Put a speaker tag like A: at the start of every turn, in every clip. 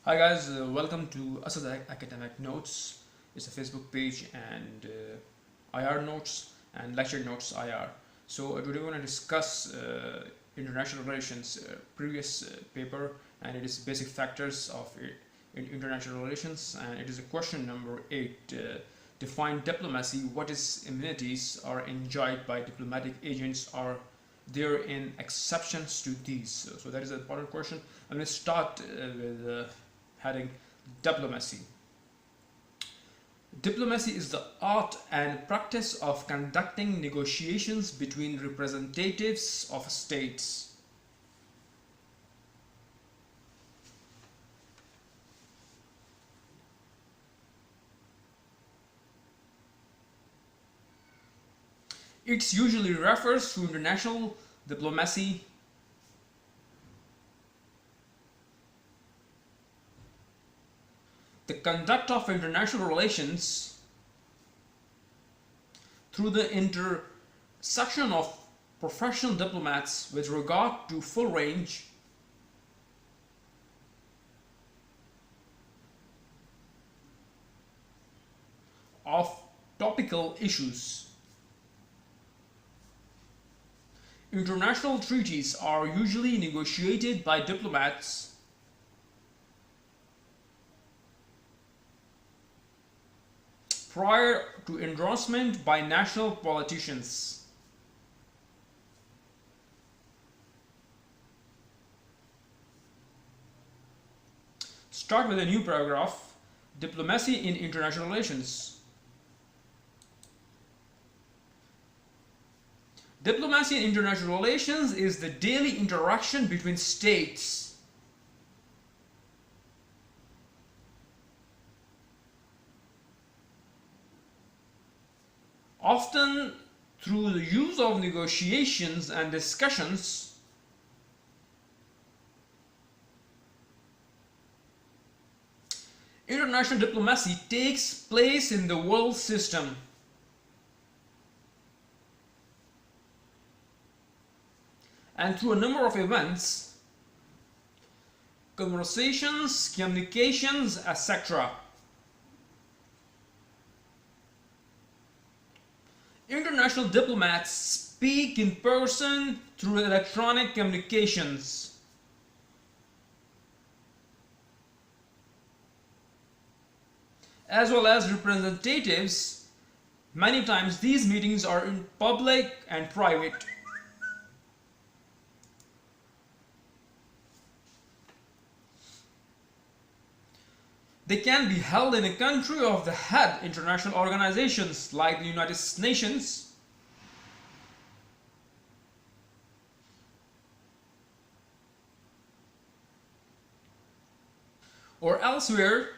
A: Hi guys, welcome to Asad Academic Notes. It's a Facebook page and IR notes and lecture notes IR. So today we're going to discuss international relations, previous paper, and it is basic factors of in international relations, and it is a question number 8. Define diplomacy. What is immunities are enjoyed by diplomatic agents? Are there in exceptions to these? So that is an important question. I'm going to start with heading diplomacy. Diplomacy is the art and practice of conducting negotiations between representatives of states. It usually refers to international diplomacy, the conduct of international relations through the intersection of professional diplomats with regard to full range of topical issues. International treaties are usually negotiated by diplomats prior to endorsement by national politicians. Start with a new paragraph. Diplomacy in international relations. Diplomacy in international relations is the daily interaction between states. Often through the use of negotiations and discussions, international diplomacy takes place in the world system. And through a number of events, conversations, communications, etc. International diplomats speak in person through electronic communications. As well as representatives. Many times these meetings are in public and private. They can be held in a country of the head international organizations like the United Nations, or elsewhere.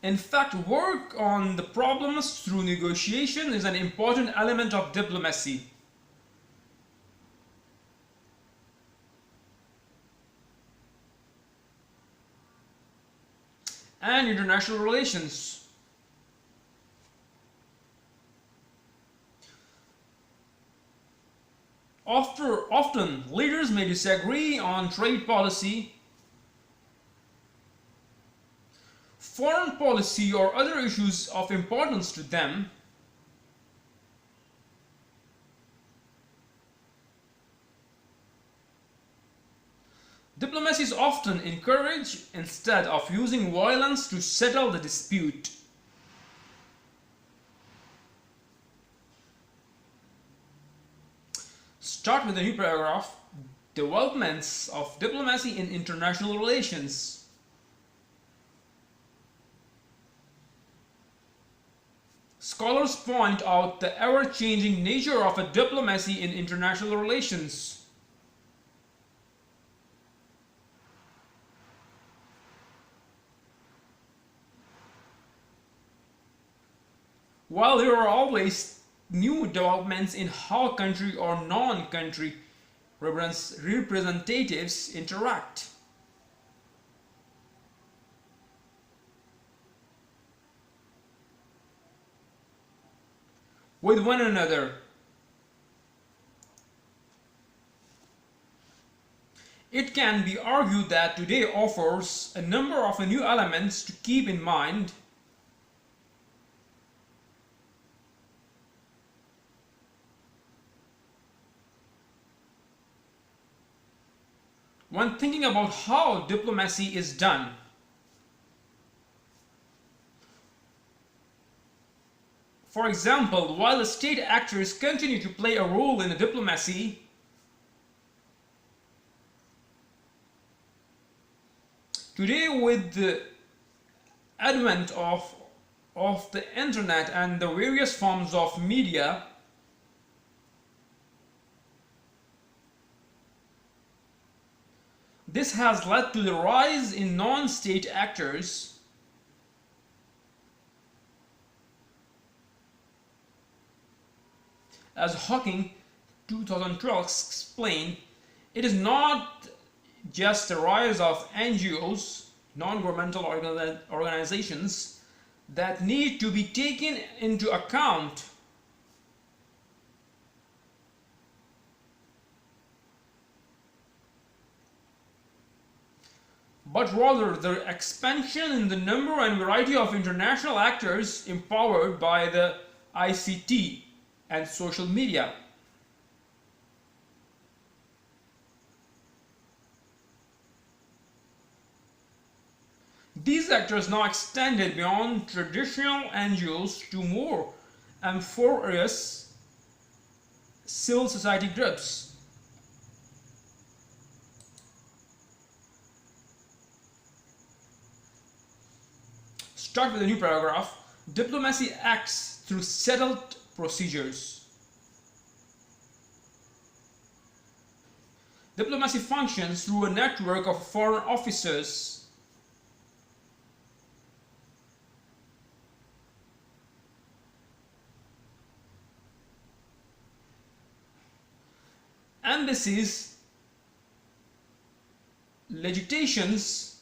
A: In fact, work on the problems through negotiation is an important element of diplomacy. And international relations. Often, leaders may disagree on trade policy, foreign policy, or other issues of importance to them. Diplomacy is often encouraged instead of using violence to settle the dispute. Start with a new paragraph. Developments of diplomacy in international relations. Scholars point out the ever-changing nature of a diplomacy in international relations. While there are always new developments in how country or non-country representatives interact. With one another. It can be argued that today offers a number of new elements to keep in mind when thinking about how diplomacy is done. For example, while the state actors continue to play a role in the diplomacy, today with the advent of the internet and the various forms of media, this has led to the rise in non-state actors as Hawking 2012 explained. It is not just the rise of NGOs, non-governmental organizations, that need to be taken into account, but rather the expansion in the number and variety of international actors empowered by the ICT and social media. These actors now extended beyond traditional NGOs to more amphibious civil society groups. Start with a new paragraph. Diplomacy acts through settled procedures. Diplomacy functions through a network of foreign officers, embassies, legations,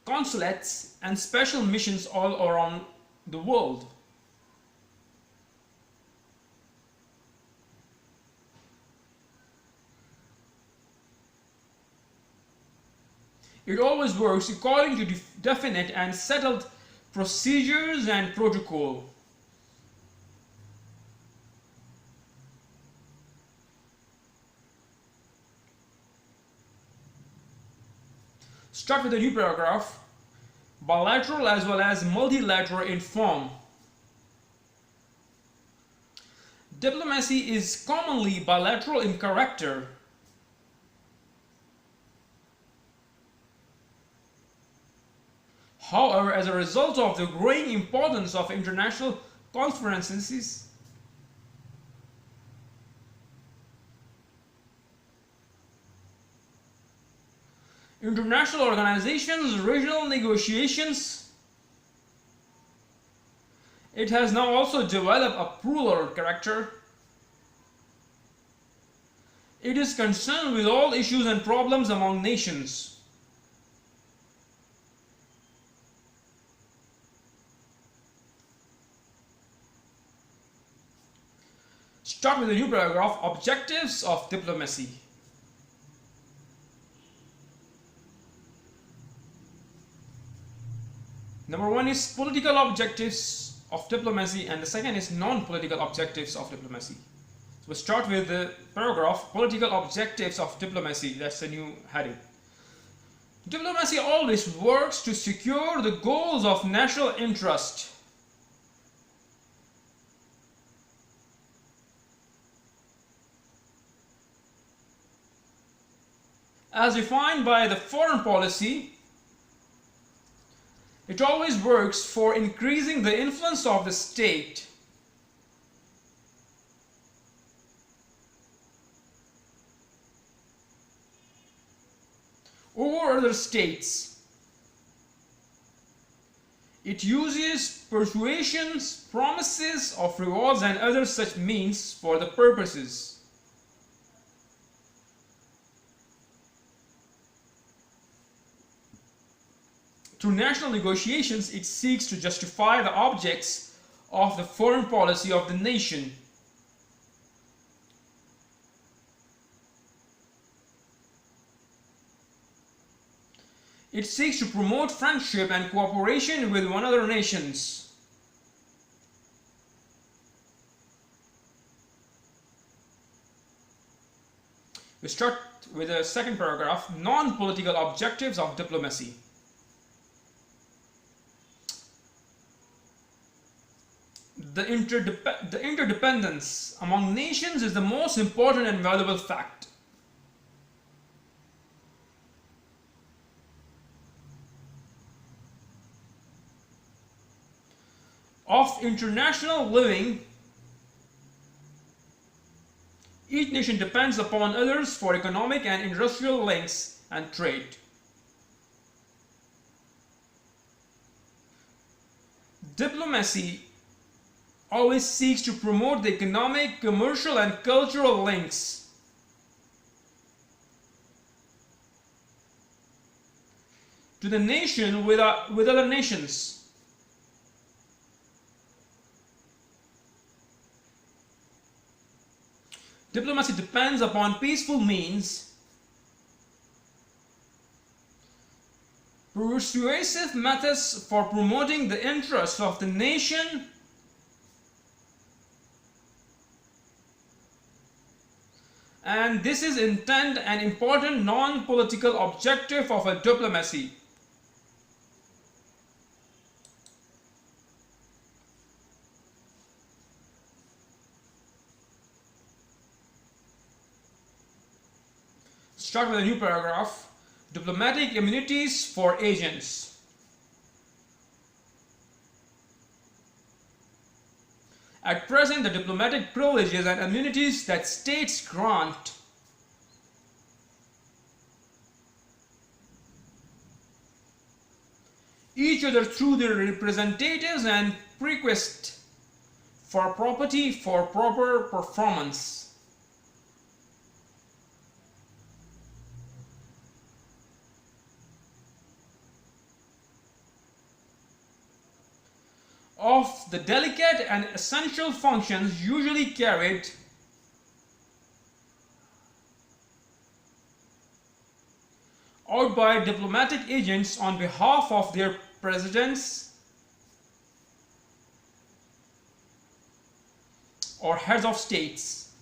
A: consulates, and special missions all around the world. It always works according to definite and settled procedures and protocol. Start with a new paragraph. Bilateral as well as multilateral in form. Diplomacy is commonly bilateral in character. However, as a result of the growing importance of international conferences, international organizations, regional negotiations, it has now also developed a plural character. It is concerned with all issues and problems among nations. Start with a new paragraph. Objectives of diplomacy. Number one is political objectives of diplomacy, and the second is non-political objectives of diplomacy. So we'll start with the paragraph, political objectives of diplomacy. That's the new heading. Diplomacy always works to secure the goals of national interest. As defined by the foreign policy, it always works for increasing the influence of the state over other states. It uses persuasions, promises of rewards, and other such means for the purposes. Through national negotiations, it seeks to justify the objects of the foreign policy of the nation. It seeks to promote friendship and cooperation with one other nations. We start with the second paragraph, non-political objectives of diplomacy. The interdependence among nations is the most important and valuable fact. Of international living, each nation depends upon others for economic and industrial links and trade. Diplomacy always seeks to promote the economic, commercial, and cultural links. To the nation with other nations. Diplomacy depends upon peaceful means, persuasive methods for promoting the interests of the nation, and this is intent and important non-political objective of a diplomacy. Start with a new paragraph. Diplomatic immunities for agents. At present, the diplomatic privileges and immunities that states grant each other through their representatives and bequest for property for proper performance of the delicate and essential functions usually carried out by diplomatic agents on behalf of their presidents or heads of states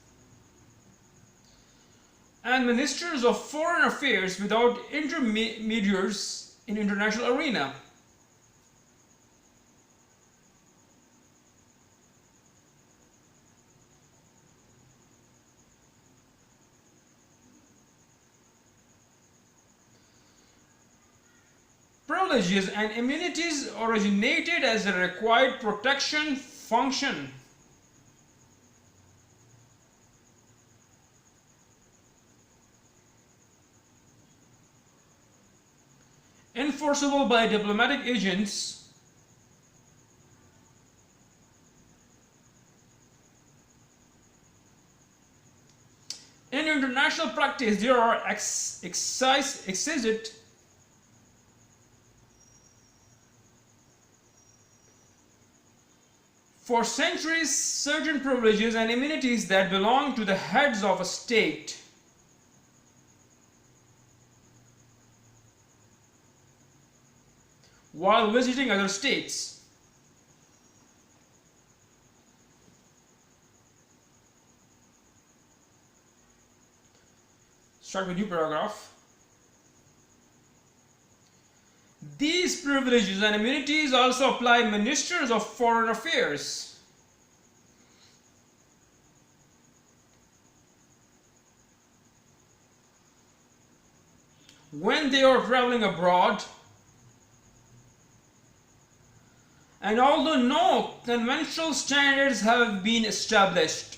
A: and ministers of foreign affairs without intermediaries in international arena. Privileges and immunities originated as a required protection function. Enforceable by diplomatic agents in international practice. There are exist for centuries certain privileges and immunities that belong to the heads of a state. While visiting other states. Start with new paragraph. These privileges and immunities also apply ministers of foreign affairs. When they are traveling abroad, and although no conventional standards have been established,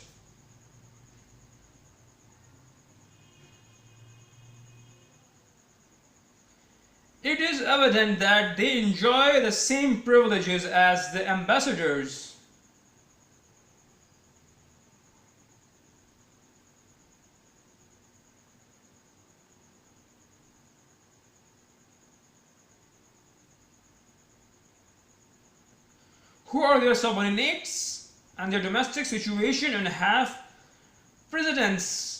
A: it is evident that they enjoy the same privileges as the ambassadors. Who are their subordinates and their domestic situation and have precedence.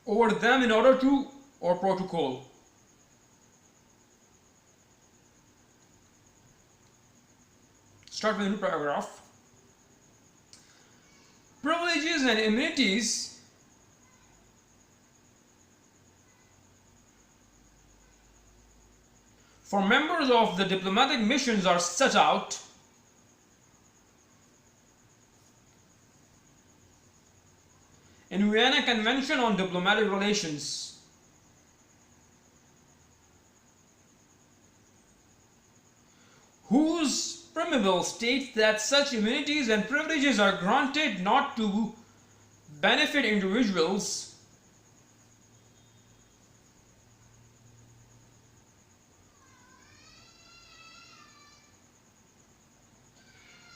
A: over them in order to or protocol. Start with a new paragraph. Privileges and immunities for members of the diplomatic missions are set out in Vienna Convention on Diplomatic Relations. Whose preamble states that such immunities and privileges are granted not to benefit individuals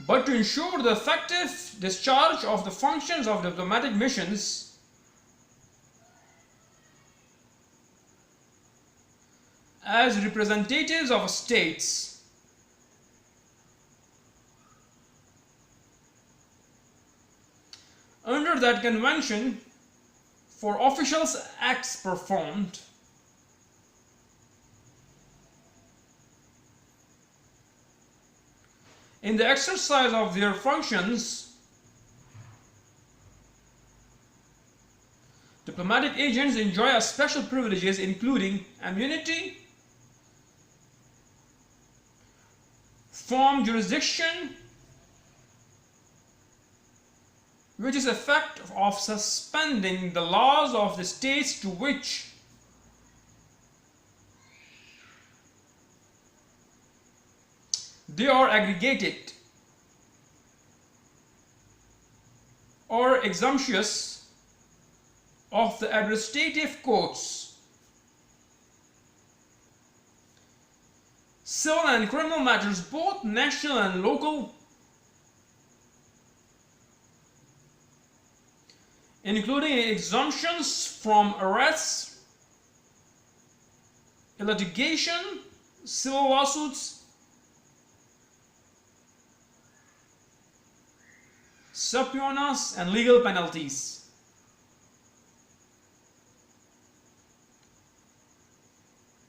A: but to ensure the effective discharge of the functions of diplomatic missions as representatives of states. Under that convention, for officials' acts performed in the exercise of their functions, diplomatic agents enjoy special privileges including immunity from jurisdiction, which is effect of suspending the laws of the states to which they are aggregated, or exemptions of the administrative courts, civil and criminal matters, both national and local, including exemptions from arrests, litigation, civil lawsuits, subpoenas, and legal penalties.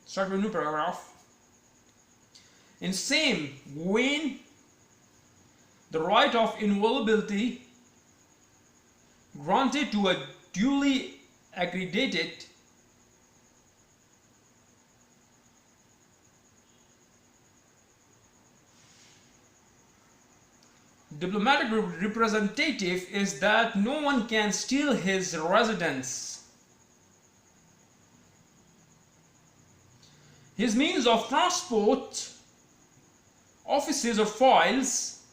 A: Start with a new paragraph. In same vein, the right of inviolability granted to a duly accredited diplomatic representative is that no one can steal his residence, his means of transport, offices or files,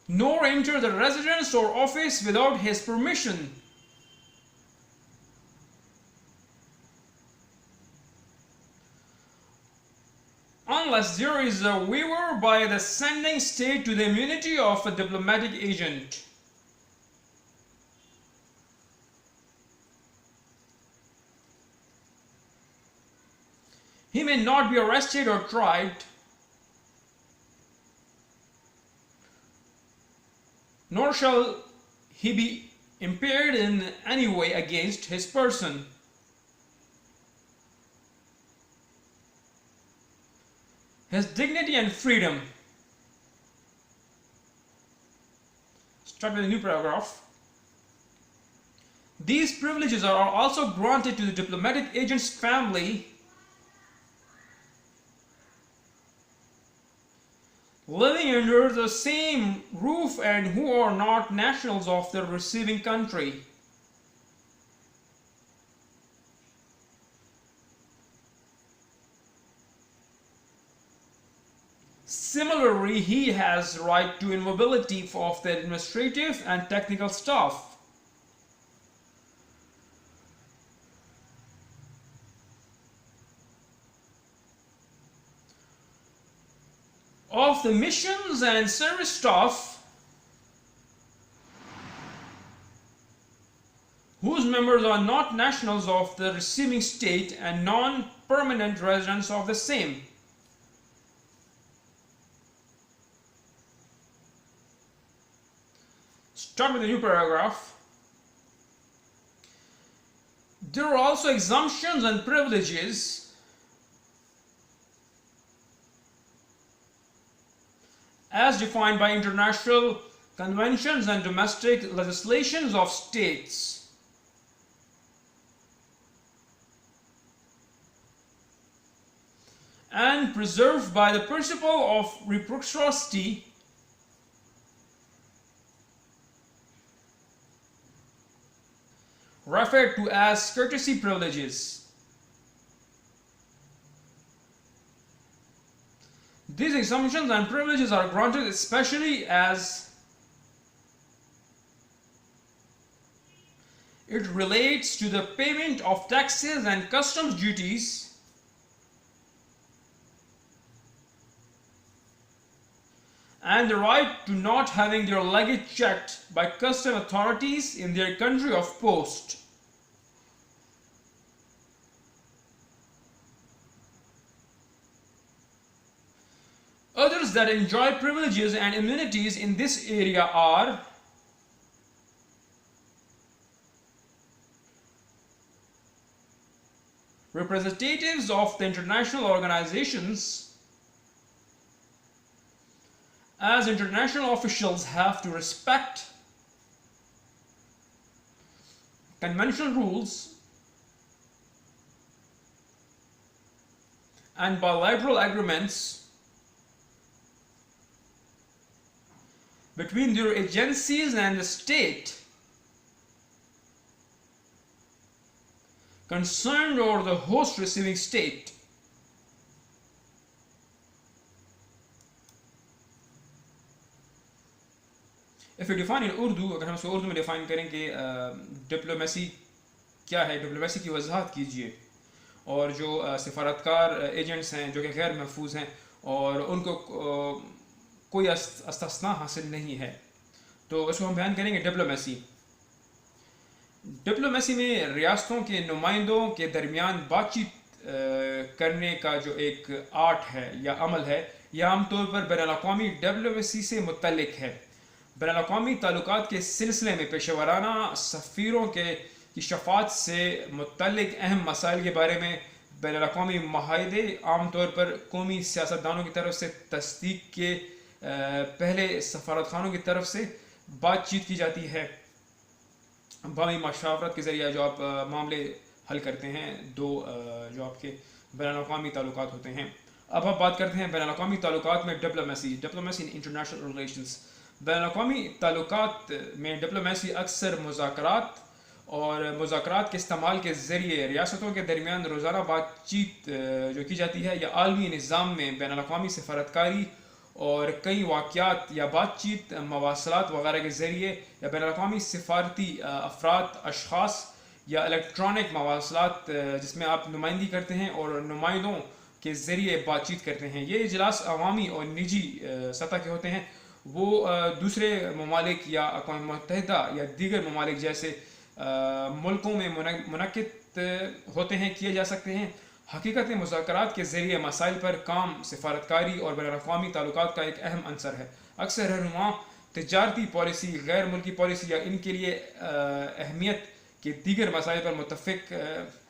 A: nor enter the residence or office without his permission. Unless there is a waiver by the sending state to the immunity of a diplomatic agent. He may not be arrested or tried, nor shall he be impaired in any way against his person. His dignity and freedom. Start with a new paragraph. These privileges are also granted to the diplomatic agent's family living under the same roof and who are not nationals of the receiving country. Similarly, he has right to inviolability of the administrative and technical staff. Of the missions and service staff whose members are not nationals of the receiving state and non-permanent residents of the same. Start with a new paragraph. There are also exemptions and privileges as defined by international conventions and domestic legislations of states. And preserved by the principle of reciprocity referred to as courtesy privileges. These exemptions and privileges are granted especially as it relates to the payment of taxes and customs duties and the right to not having their luggage checked by custom authorities in their country of post. Others that enjoy privileges and immunities in this area are representatives of the international organizations, as international officials have to respect conventional rules and bilateral agreements between their agencies and the state concerned or the host receiving state. If we define in Urdu, अगर हम इसको उर्दू में define करें कि diplomacy क्या है, diplomacy की वजाहत कीजिए, और जो सफारतकार एजेंट्स हैं जो कि गैर महफूज हैं और उनको कोई इस्तिस्ना हासिल नहीं है, तो इसको हम बयान करेंगे डिप्लोमेसी. डिप्लोमेसी में रियासतों के नुमाइंदों के दरमियान बातचीत करने का जो एक आर्ट है या अमल है, यह आमतौर पर बैनुल-अक़वामी डिप्लोमेसी से मुतल्लिक है. बैनुल-अक़वामी ताल्लुकात के सिलसिले में पेशेवराना सफ़ीरों की शफ़ात से मुतल्लिक अहम मसाइल के बारे में बैनुल-अक़वामी मुआहदे आमतौर पर कौमी सियासतदानों की तरफ से तस्दीक के पहले सफारतखानों की तरफ से बातचीत की जाती है. बामी मशावरत के ज़रिए जो आप मामले हल करते हैं, दो जो आपके बैनुल-अक़वामी ताल्लुकात होते हैं. अब हम बात करते हैं बैनुल-अक़वामी ताल्लुकात में डिप्लोमेसी इन इंटरनेशनल रिलेशंस. बैनुल-अक़वामी ताल्लुकात में डिप्लोमेसी अक्सर मुज़ाकरात और मुज़ाकरात के इस्तेमाल के ज़रिए रियासतों के दरमियान रोज़ाना बातचीत जो की जाती है या आलमी निज़ाम में बैनुल-अक़वामी सफारतकारी और कई वाक़यात या बातचीत मवासलात वगैरह के ज़रिए या बैनुल-अक़वामी सफारती अफराद अशख़ास या इलेक्ट्रॉनिक मवासलात जिसमें आप नुमाइंदगी करते हैं और नुमाइंदों के ज़रिए बातचीत करते हैं. ये इजलास अवामी और निजी सतह के होते हैं. वो दूसरे ममालिक या अक़वाम मुत्तहिदा या दीगर ममालिक जैसे मुल्कों में मुनक़िद होते हैं, किए जा सकते हैं. हकीकत में मुज़ाकरात के ज़रिए मसाइल पर काम सफारतकारी और बैनुल-अक़वामी ताल्लुकात का एक अहम अंसर है. अक्सर रहनुमा तिजारती पॉलिसी, गैर मुल्की पॉलिसी या इनके लिए अहमियत के दीगर मसाइल पर मुत्तफ़िक़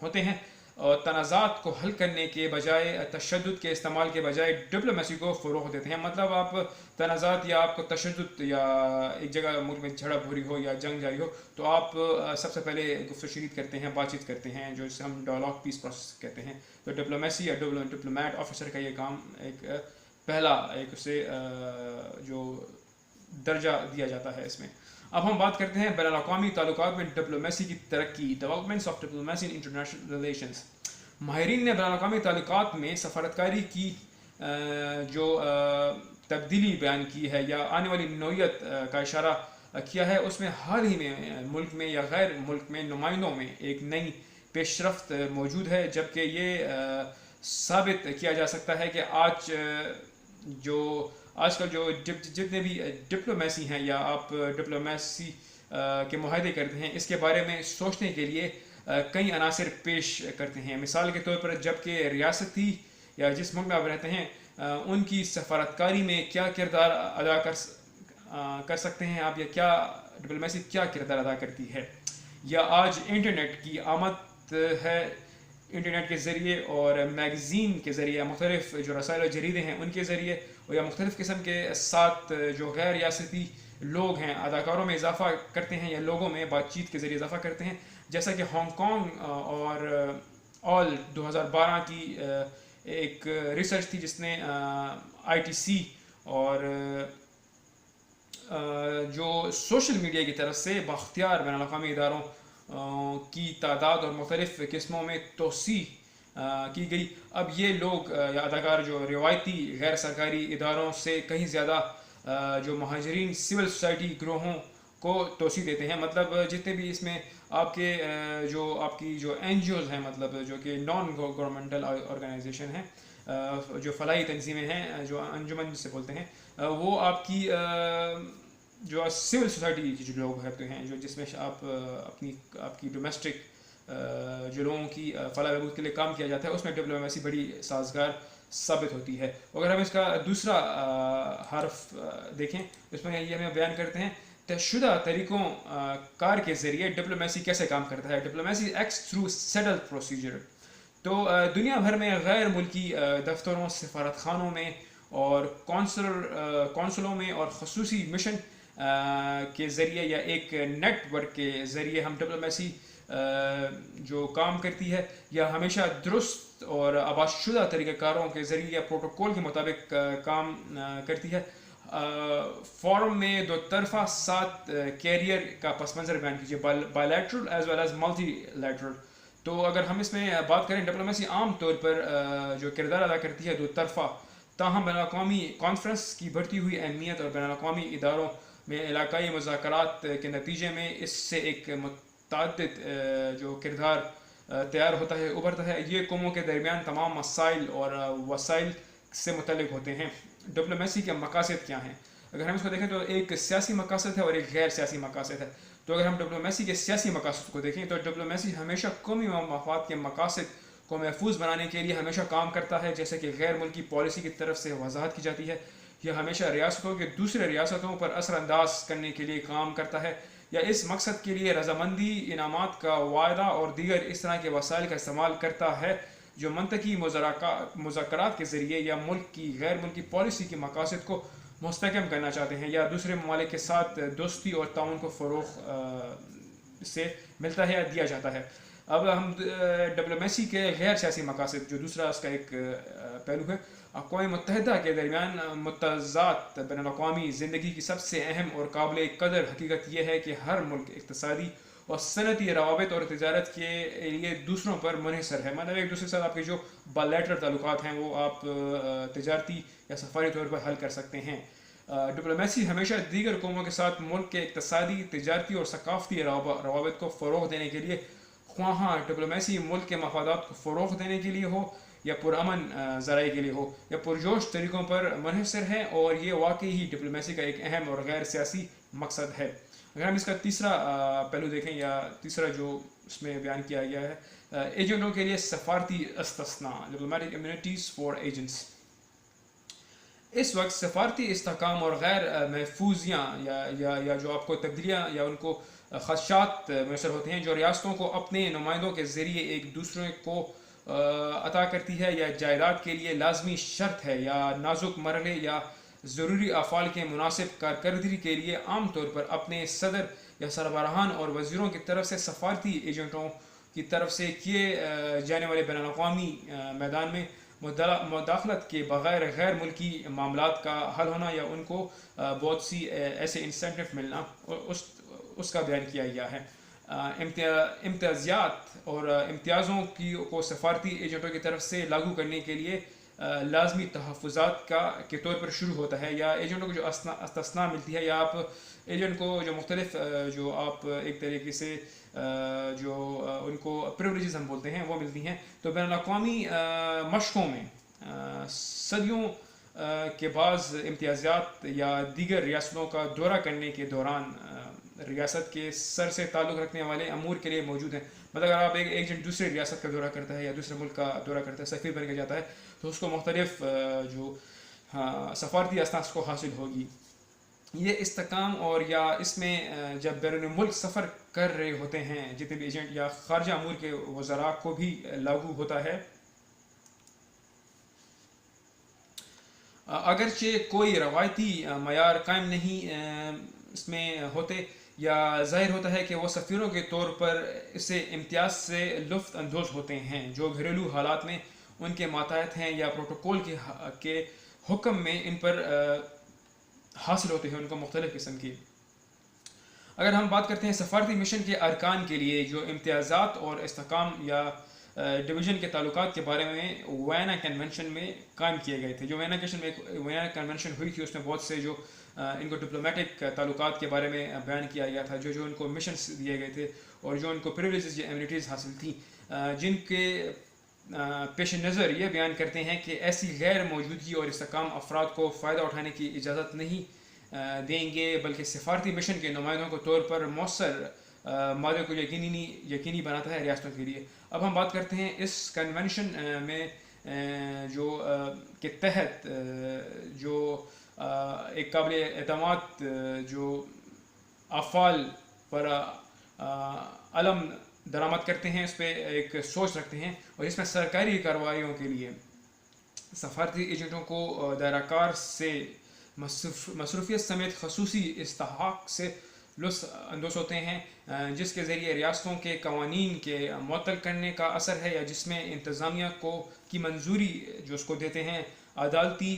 A: होते हैं और तनाज़ात को हल करने के बजाय तशद्दुद के इस्तेमाल के बजाय डिप्लोमेसी को फ़रोग़ देते हैं. मतलब आप तनाज़ात या आपको तशद्दुद या एक जगह मुल्क में झड़प हो रही हो या जंग जारी हो, तो आप सबसे पहले गुफ्तगू शरीक करते हैं, बातचीत करते हैं, जो जिसे हम डायलॉग पीस प्रोसेस कहते हैं. तो डिप्लोमेसी या डिप्लोमेट ऑफिसर का ये काम एक पहला एक उसे जो दर्जा दिया जाता है इसमें. अब हम बात करते हैं बैनुल-अक़वामी ताल्लुकात में डिप्लोमेसी की तरक्की, developments of diplomacy in international relations. माहिरीन ने बैनुल-अक़वामी ताल्लुकात में सफारतकारी की जो तब्दीली बयान की है या आने वाली नौयत का इशारा किया है, उसमें हाल ही में मुल्क में या गैर मुल्क में नुमाइंदों में एक नई पेशरफ्त मौजूद है, जबकि ये साबित किया जा सकता है कि आजकल जो जितने भी डिप्लोमेसी हैं या आप डिप्लोमेसी के मुआहदे करते हैं, इसके बारे में सोचने के लिए कई अनासर पेश करते हैं. मिसाल के तौर पर जबकि रियासती या जिस मुल्क में आप रहते हैं उनकी सफारतकारी में क्या किरदार अदा कर सकते हैं आप, या क्या डिप्लोमेसी क्या किरदार अदा करती है, या आज इंटरनेट की आमद ہے انٹرنیٹ کے ذریعے اور میگزین کے ذریعے، مختلف جو رسائل و جریدے ہیں ان کے ذریعے، اور یا مختلف قسم کے ساتھ جو غیر ریاستی لوگ ہیں اداکاروں میں اضافہ کرتے ہیں یا لوگوں میں بات چیت کے ذریعے اضافہ کرتے ہیں، جیسا کہ ہانگ کانگ اور آل 2012 کی ایک ریسرچ تھی جس نے آئی ٹی سی اور جو سوشل میڈیا کی طرف سے بااختیار بین الاقوامی اداروں کی تعداد اور مختلف قسموں میں توسیع کی گئی. اب یہ لوگ یا اداکار جو روایتی غیر سرکاری اداروں سے کہیں زیادہ جو مہاجرین سول سوسائٹی گروہوں کو توسیع دیتے ہیں. مطلب جتنے بھی اس میں آپ کے آپ کی جو این جی اوز ہیں، مطلب جو کہ نان گورنمنٹل آرگنائزیشن ہیں، جو فلاحی تنظیمیں ہیں، جو انجمن سے بولتے ہیں، وہ آپ کی جو سول سوسائٹی کے جو لوگ ہوتے ہیں، جو جس میں آپ آپ کی ڈومیسٹک جو لوگوں کی فلاح بہبود کے لیے کام کیا جاتا ہے، اس میں ڈپلومیسی بڑی سازگار ثابت ہوتی ہے. اگر ہم اس کا دوسرا حرف دیکھیں، اس میں یہ ہمیں بیان کرتے ہیں طے شدہ طریقوں کار کے ذریعے ڈپلومیسی کیسے کام کرتا ہے. Diplomacy acts through settle procedure. تو دنیا بھر میں غیر ملکی دفتروں، سفارت خانوں میں اور کونسلوں میں اور خصوصی مشن کے ذریعے یا ایک نیٹ ورک کے ذریعے ہم ڈپلومیسی جو کام کرتی ہے یا ہمیشہ درست اور آباد شدہ طریقہ کاروں کے ذریعے یا پروٹوکول کے مطابق کام کرتی ہے. فورم میں دو طرفہ ساتھ کیریئر کا پس منظر بیان کیجیے، bilateral as well as multilateral. تو اگر ہم اس میں بات کریں، ڈپلومیسی عام طور پر جو کردار ادا کرتی ہے دو طرفہ، تاہم بین الاقوامی کانفرنس کی بڑھتی ہوئی اہمیت اور بین الاقوامی اداروں میں علاقائی مذاکرات کے نتیجے میں اس سے ایک متعدد جو کردار تیار ہوتا ہے، ابھرتا ہے. یہ قوموں کے درمیان تمام مسائل اور وسائل سے متعلق ہوتے ہیں. ڈپلومیسی کے مقاصد کیا ہیں؟ اگر ہم اس کو دیکھیں تو ایک سیاسی مقاصد ہے اور ایک غیر سیاسی مقاصد ہے. تو اگر ہم ڈپلومیسی کے سیاسی مقاصد کو دیکھیں تو ڈپلومیسی ہمیشہ قومی مفاد کے مقاصد کو محفوظ بنانے کے لیے ہمیشہ کام کرتا ہے، جیسے کہ غیر ملکی پالیسی کی طرف سے وضاحت کی جاتی ہے. یہ ہمیشہ ریاستوں کے دوسرے ریاستوں پر اثر انداز کرنے کے لیے کام کرتا ہے یا اس مقصد کے لیے رضامندی، انعامات کا وعدہ اور دیگر اس طرح کے وسائل کا استعمال کرتا ہے جو منطقی مذاکرات کے ذریعے یا ملک کی غیر ملکی پالیسی کے مقاصد کو مستحکم کرنا چاہتے ہیں یا دوسرے ممالک کے ساتھ دوستی اور تعاون کو فروغ سے ملتا ہے یا دیا جاتا ہے. اب ہم ڈپلومیسی کے غیر سیاسی مقاصد، جو دوسرا اس کا ایک پہلو ہے، اقوام متحدہ کے درمیان متضاد بین الاقوامی زندگی کی سب سے اہم اور قابل قدر حقیقت یہ ہے کہ ہر ملک اقتصادی اور صنعتی روابط اور تجارت کے لیے دوسروں پر منحصر ہے. مطلب ایک دوسرے کے ساتھ آپ کے جو بائیلیٹرل تعلقات ہیں وہ آپ تجارتی یا سفاری طور پر حل کر سکتے ہیں. ڈپلومیسی ہمیشہ دیگر قوموں کے ساتھ ملک کے اقتصادی، تجارتی اور ثقافتی روابط کو فروغ دینے کے لیے، خواہاں ڈپلومیسی ملک کے مفادات کو فروغ دینے کے لیے ہو یا پرامن ذرائع کے لیے ہو، یا پرجوش طریقوں پر منحصر ہے، اور یہ واقعی ہی ڈپلومیسی کا ایک اہم اور غیر سیاسی مقصد ہے. اگر ہم اس کا تیسرا پہلو دیکھیں یا تیسرا جو اس میں بیان کیا گیا ہے، ایجنٹوں کے لیے سفارتی استثناء، ڈپلومیٹک امینٹیز فار ایجنٹس. اس وقت سفارتی استحکام اور غیر محفوظیاں یا جو آپ کو تبدیلیاں یا ان کو خدشات میسر ہوتے ہیں جو ریاستوں کو اپنے نمائندوں کے ذریعے ایک دوسرے کو عطا کرتی ہے یا جائیداد کے لیے لازمی شرط ہے یا نازک مرحلے یا ضروری افعال کے مناسب کارکردگی کے لیے عام طور پر اپنے صدر یا سربراہان اور وزیروں کی طرف سے سفارتی ایجنٹوں کی طرف سے کیے جانے والے بین الاقوامی میدان میں مداخلت کے بغیر غیر ملکی معاملات کا حل ہونا یا ان کو بہت سی ایسے انسینٹیو ملنا، اس کا بیان کیا گیا ہے. امتیازات اور امتیازوں کو سفارتی ایجنٹوں کی طرف سے لاگو کرنے کے لیے لازمی تحفظات کے طور پر شروع ہوتا ہے، یا ایجنٹوں کو جو استثناء ملتی ہے یا آپ ایجنٹ کو جو مختلف جو آپ ایک طریقے سے جو ان کو پریولیجز ہم بولتے ہیں وہ ملتی ہیں. تو بین الاقوامی مشقوں میں صدیوں کے بعض امتیازات یا دیگر ریاستوں کا دورہ کرنے کے دوران ریاست کے سر سے تعلق رکھنے والے امور کے لیے موجود ہیں. مطلب اگر آپ ایک ایجنٹ دوسرے ریاست کا دورہ کرتا ہے یا دوسرے ملک کا دورہ کرتا ہے، سفیر بن کے جاتا ہے، تو اس کو مختلف جو سفارتی اسناد کو حاصل ہوگی. یہ استحکام اور یا اس میں جب بیرون ملک سفر کر رہے ہوتے ہیں جتنے بھی ایجنٹ یا خارجہ امور کے وزراء کو بھی لاگو ہوتا ہے. اگرچہ کوئی روایتی معیار قائم نہیں اس میں ہوتے یا ظاہر ہوتا ہے کہ وہ سفیروں کے طور پر اسے امتیاز سے لطف اندوز ہوتے ہیں جو گھریلو حالات میں ان کے ماتحت ہیں یا پروٹوکول کے حکم میں ان پر حاصل ہوتے ہیں ان کو مختلف قسم کی. اگر ہم بات کرتے ہیں سفارتی مشن کے ارکان کے لیے جو امتیازات اور استحکام یا ڈویژن کے تعلقات کے بارے میں وینا کنونشن میں قائم کیے گئے تھے. جو وینا کنونشن ہوئی تھی اس میں بہت سے جو ان کو ڈپلومیٹک تعلقات کے بارے میں بیان کیا گیا تھا جو ان کو مشنز دیے گئے تھے اور جو ان کو پریولیجز یا امیونٹیز حاصل تھیں جن کے پیش نظر یہ بیان کرتے ہیں کہ ایسی غیر موجودگی اور استحکام افراد کو فائدہ اٹھانے کی اجازت نہیں دیں گے بلکہ سفارتی مشن کے نمائندوں کے طور پر مؤثر مادے کو یقینی بناتا ہے ریاستوں کے لیے. اب ہم بات کرتے ہیں اس کنونشن میں جو کے تحت جو ایک قابل اعتماد جو افعال پر علم درآمد کرتے ہیں اس پہ ایک سوچ رکھتے ہیں اور اس میں سرکاری کارروائیوں کے لیے سفارتی ایجنٹوں کو دائرہ کار سے مصروفیت سمیت خصوصی استحقاق سے لطف اندوز ہوتے ہیں جس کے ذریعے ریاستوں کے قوانین کے معطل کرنے کا اثر ہے یا جس میں انتظامیہ کی منظوری جو اس کو دیتے ہیں عدالتی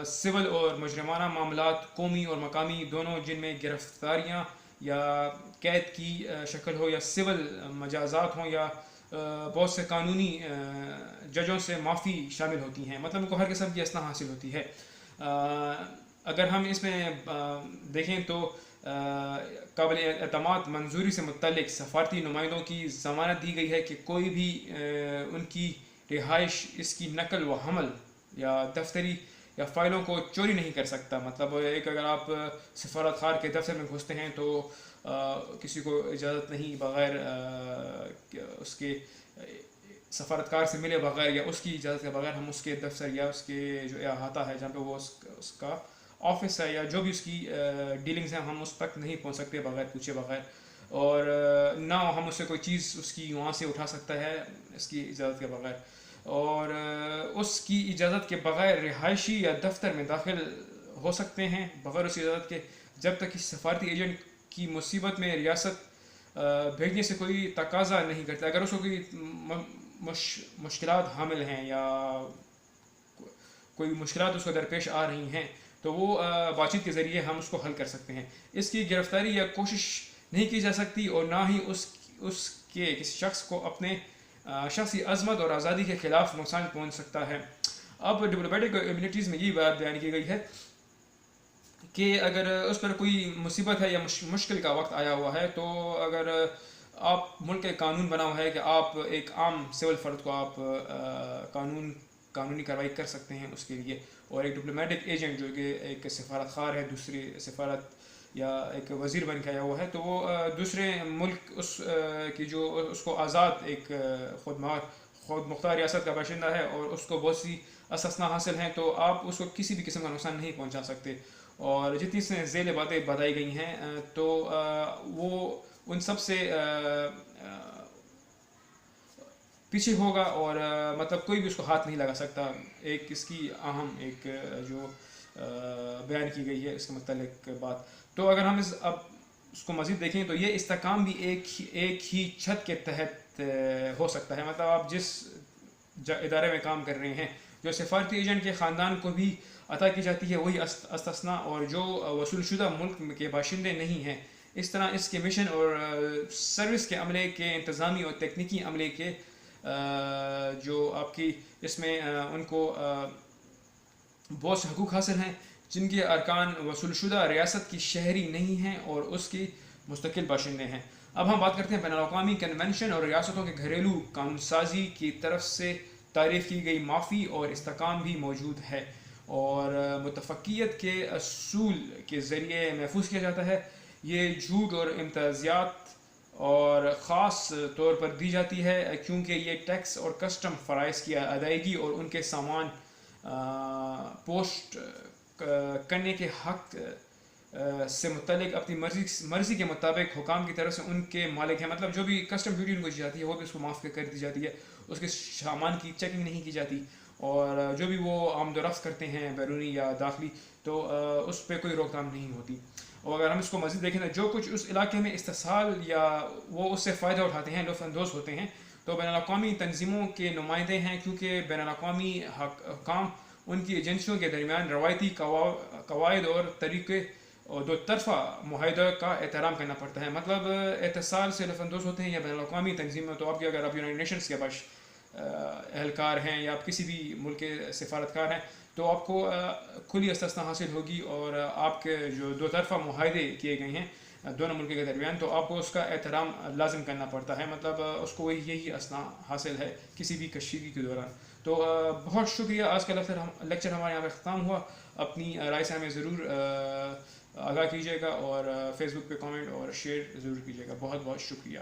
A: سول اور مجرمانہ معاملات قومی اور مقامی دونوں جن میں گرفتاریاں یا قید کی شکل ہو یا سول مجازات ہوں یا بہت سے قانونی ججوں سے معافی شامل ہوتی ہیں. مطلب ان کو ہر قسم کی اصلاح حاصل ہوتی ہے. اگر ہم اس میں دیکھیں تو قابل اعتماد منظوری سے متعلق سفارتی نمائندوں کی ضمانت دی گئی ہے کہ کوئی بھی ان کی رہائش اس کی نقل و حمل یا دفتری یا فائلوں کو چوری نہیں کر سکتا. مطلب ایک اگر آپ سفارت خار کے دفتر میں گھستے ہیں تو کسی کو اجازت نہیں بغیر اس کے سفارتکار سے ملے بغیر یا اس کی اجازت کے بغیر ہم اس کے دفتر یا اس کے جو احاطہ ہے جہاں پہ وہ اس کا آفس ہے یا جو بھی اس کی ڈیلنگز ہیں ہم اس تک نہیں پہنچ سکتے بغیر پوچھے بغیر اور نہ ہم اس سے کوئی چیز اس کی وہاں سے اٹھا سکتا ہے اس کی اجازت کے بغیر اور اس کی اجازت کے بغیر رہائشی یا دفتر میں داخل ہو سکتے ہیں بغیر اس کی اجازت کے جب تک کہ سفارتی ایجنٹ کی مصیبت میں ریاست بھیجنے سے کوئی تقاضا نہیں کرتا. اگر اس کو کوئی مشکلات حامل ہیں یا کوئی مشکلات اس کو درپیش آ رہی ہیں تو وہ بات چیت کے ذریعے ہم اس کو حل کر سکتے ہیں. اس کی گرفتاری یا کوشش نہیں کی جا سکتی اور نہ ہی اس کے کسی شخص کو اپنے شخصی عظمت اور آزادی کے خلاف نقصان پہنچ سکتا ہے. اب ڈپلومیٹک امیونٹیز میں یہ بات بیان کی گئی ہے کہ اگر اس پر کوئی مصیبت ہے یا مشکل کا وقت آیا ہوا ہے تو اگر آپ ملک کا قانون بنا ہوا ہے کہ آپ ایک عام سول فرد کو آپ قانونی کارروائی کر سکتے ہیں اس کے لیے اور ایک ڈپلومیٹک ایجنٹ جو کہ ایک سفارت خار ہے دوسری سفارت یا ایک وزیر بن کے آیا ہوا ہے تو وہ دوسرے ملک اس کی جو اس کو آزاد ایک خود مختار ریاست کا باشندہ ہے اور اس کو بہت سی استثناء حاصل ہیں تو آپ اس کو کسی بھی قسم کا نقصان نہیں پہنچا سکتے. اور جتنی سے ذیل باتیں بتائی گئی ہیں تو وہ ان سب سے پیچھے ہوگا اور مطلب کوئی بھی اس کو ہاتھ نہیں لگا سکتا. ایک اس کی اہم ایک جو بیان کی گئی ہے اس کے متعلق بات. تو اگر ہم اب اس کو مزید دیکھیں تو یہ استحکام بھی ایک ہی چھت کے تحت ہو سکتا ہے. مطلب آپ جس ادارے میں کام کر رہے ہیں جو سفارتی ایجنٹ کے خاندان کو بھی عطا کی جاتی ہے وہی استثناء اور جو وصول شدہ ملک کے باشندے نہیں ہیں. اس طرح اس کے مشن اور سروس کے عملے کے انتظامی اور تکنیکی عملے کے جو آپ کی اس میں ان کو بہت سے حقوق حاصل ہیں جن کے ارکان وصول شدہ ریاست کی شہری نہیں ہیں اور اس کی مستقل باشندے ہیں. اب ہم بات کرتے ہیں بین الاقوامی کنونشن اور ریاستوں کے گھریلو قانون سازی کی طرف سے تعریف کی گئی معافی اور استحکام بھی موجود ہے اور متفقیت کے اصول کے ذریعے محفوظ کیا جاتا ہے. یہ جھوٹ اور امتیازات اور خاص طور پر دی جاتی ہے کیونکہ یہ ٹیکس اور کسٹم فرائض کی ادائیگی اور ان کے سامان پوسٹ کرنے کے حق سے متعلق اپنی مرضی کے مطابق حکام کی طرف سے ان کے مالک ہیں. مطلب جو بھی کسٹم ڈیوٹی ان کو دی جاتی ہے وہ بھی اس کو معاف کر دی جاتی ہے, اس کے سامان کی چیکنگ نہیں کی جاتی, اور جو بھی وہ آمد و رفت کرتے ہیں بیرونی یا داخلی تو اس پہ کوئی روک تھام نہیں ہوتی. اور اگر ہم اس کو مزید دیکھیں تو جو کچھ اس علاقے میں استحصال یا وہ اس سے فائدہ اٹھاتے ہیں, لطف اندوز ہوتے ہیں, تو بین الاقوامی تنظیموں کے نمائندے ہیں, کیونکہ بین الاقوامی حکام ان کی ایجنسیوں کے درمیان روایتی قواعد اور طریقے اور دو طرفہ معاہدہ کا احترام کرنا پڑتا ہے. مطلب اتصال سے لطف اندوز ہوتے ہیں یا بین الاقوامی تنظیموں, تو اگر آپ یونائٹڈ نیشنز کے باش اہلکار ہیں یا آپ کسی بھی ملک کے سفارتکار ہیں تو آپ کو کھلی استثنا حاصل ہوگی, اور آپ کے جو دو طرفہ معاہدے کیے گئے ہیں دونوں ملکوں کے درمیان تو آپ کو اس کا احترام لازم کرنا پڑتا ہے. مطلب اس کو یہی استثنا حاصل ہے کسی بھی کشیدگی کے دوران. تو بہت شکریہ, آج کا لیکچر ہمارے یہاں پہ ختم ہوا. اپنی رائے سے ہمیں ضرور آگاہ کیجیے گا, اور فیس بک پہ کامنٹ اور شیئر ضرور کیجیے گا. بہت بہت شکریہ.